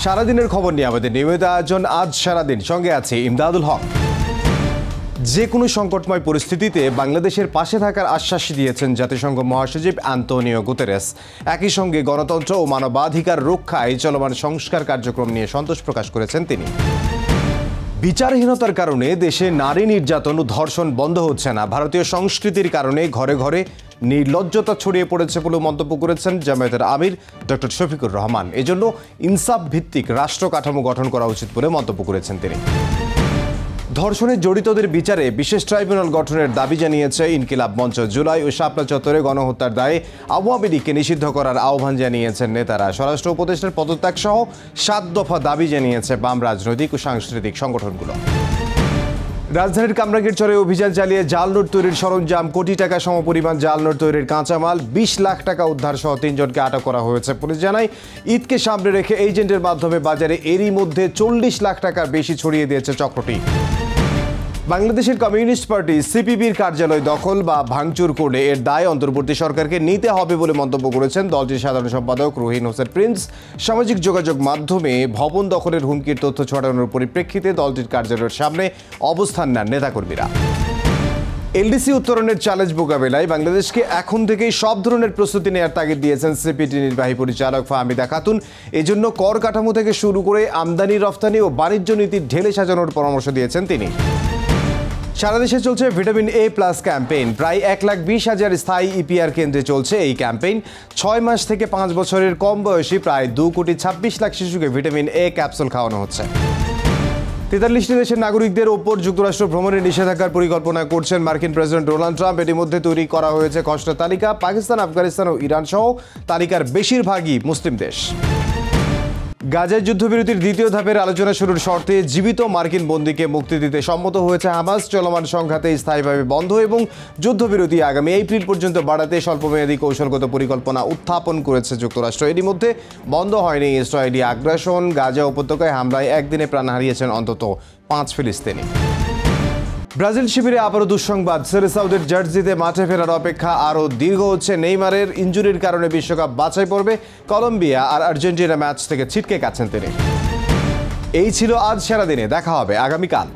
সারাদিনের খবর নিয়ে আমাদের নিয়মিত আয়োজন আজ সারাদিন, সঙ্গে আছে ইমদাদুল হক। যে কোনো সংকটময় পরিস্থিতিতে বাংলাদেশের পাশে থাকার আশ্বাস দিয়েছেন জাতিসংঘ মহাসচিব আন্তোনিও গুতেরেস। একই সঙ্গে গণতন্ত্র ও মানবাধিকার রক্ষায় চলমান সংস্কার কার্যক্রম নিয়ে সন্তোষ প্রকাশ করেছেন তিনি। বিচারহীনতার কারণে দেশে নারী নির্যাতন ও ধর্ষণ বন্ধ হচ্ছে না। ভারতীয় সংস্কৃতির কারণে ঘরে ঘরে নির্লজ্জতা ছড়িয়ে পড়েছে বলে মন্তব্য করেছেন জামায়াতের আমির ডক্টর শফিকুর রহমান। এজন্য ইনসাফ ভিত্তিক রাষ্ট্র কাঠামো গঠন করা উচিত বলে মন্তব্য করেছেন তিনি। ধর্ষণে জড়িতদের বিচারে বিশেষ ট্রাইব্যুনাল গঠনের দাবি জানিয়েছে ইনকিলাব মঞ্চ। জুলাই ও শাপলা চত্বরে গণহত্যার দায়ে আওয়ামী লীগকে নিষিদ্ধ করার আহ্বান জানিয়েছেন নেতারা। স্বরাষ্ট্র উপদেষ্টার পদত্যাগ সহ 7 দফা দাবি জানিয়েছে বাম রাজনৈতিক ও সাংস্কৃতিক সংগঠনগুলো। রাজধানীর কামরাঙ্গীরচরে অভিযান চালিয়ে জাল নোট তৈরির সরঞ্জাম, কোটি টাকা সমপরিমাণ জাল নোট তৈরির কাঁচামাল, 20 লাখ টাকা উদ্ধার সহ 3 জনকে আটক করা হয়েছে। পুলিশ জানায়, ঈদকে সামনে রেখে এজেন্টের মাধ্যমে বাজারে এরই মধ্যে 40 লাখ টাকার বেশি ছড়িয়ে দিয়েছে চক্রটি। বাংলাদেশের কমিউনিস্ট পার্টি সিপিবির কার্যালয় দখল বা ভাঙচুর করলে এর দায় অন্তর্বর্তী সরকারকে নিতে হবে বলে মন্তব্য করেছেন দলটির সাধারণ সম্পাদক রুহিন হোসেন প্রিন্স। সামাজিক যোগাযোগ মাধ্যমে ভবন দখলের হুমকির তথ্য ছড়ানোর পরিপ্রেক্ষিতে দলটির কার্যালয়ের সামনে অবস্থান নেন নেতাকর্মীরা। এলডিসি উত্তরণের চ্যালেঞ্জ মোকাবেলায় বাংলাদেশকে এখন থেকেই সব ধরনের প্রস্তুতি নেওয়ার তাগিদ দিয়েছেন সিপিডি নির্বাহী পরিচালক ফাহমিদা খাতুন। এজন্য কর কাঠামো থেকে শুরু করে আমদানি রফতানি ও বাণিজ্য নীতির ঢেলে সাজানোর পরামর্শ দিয়েছেন তিনি। সারা দেশে চলছে ভিটামিন এ প্লাস ক্যাম্পেইন। প্রায় 1,20,000 স্থায়ী ইপিআর কেন্দ্রে চলছে এই ক্যাম্পেইন। 6 মাস থেকে 5 বছরের কম বয়সী প্রায় 2,26,00,000 শিশুকে ভিটামিন এ ক্যাপসুল খাওয়ানো হচ্ছে। 43টি দেশের নাগরিকদের ওপর যুক্তরাষ্ট্র ভ্রমণের নিষেধাজ্ঞার পরিকল্পনা করছেন মার্কিন প্রেসিডেন্ট ডোনাল্ড ট্রাম্প। এর মধ্যে তৈরি করা হয়েছে খসড়া তালিকা। পাকিস্তান, আফগানিস্তান ও ইরান সহ তালিকার বেশিরভাগই মুসলিম দেশ। গাজায় যুদ্ধবিরতির দ্বিতীয় ধাপের আলোচনা শুরুর শর্তে জীবিত মার্কিন বন্দীকে মুক্তি দিতে সম্মত হয়েছে হামাস। চলমান সংঘাতে স্থায়ীভাবে বন্ধ এবং যুদ্ধবিরতি আগামী এপ্রিল পর্যন্ত বাড়াতে স্বল্পমেয়াদী কৌশলগত পরিকল্পনা উত্থাপন করেছে যুক্তরাষ্ট্র। এরই মধ্যে বন্ধ হয়নি ইসরায়েলি আগ্রাসন। গাজা উপত্যকায় হামলায় একদিনে প্রাণ হারিয়েছেন অন্তত 5 ফিলিস্তিনি। ব্রাজিল শিবিরে আবারও দুঃসংবাদ। সেরেসাউদের জার্সিতে মাঠে ফেরার অপেক্ষা আরও দীর্ঘ হচ্ছে। নেইমারের ইনজুরির কারণে বিশ্বকাপ বাছাই পর্বে কলম্বিয়া আর আর্জেন্টিনা ম্যাচ থেকে ছিটকে গেছেন তিনি। এই ছিল আজ সারাদিনে। দেখা হবে আগামীকাল।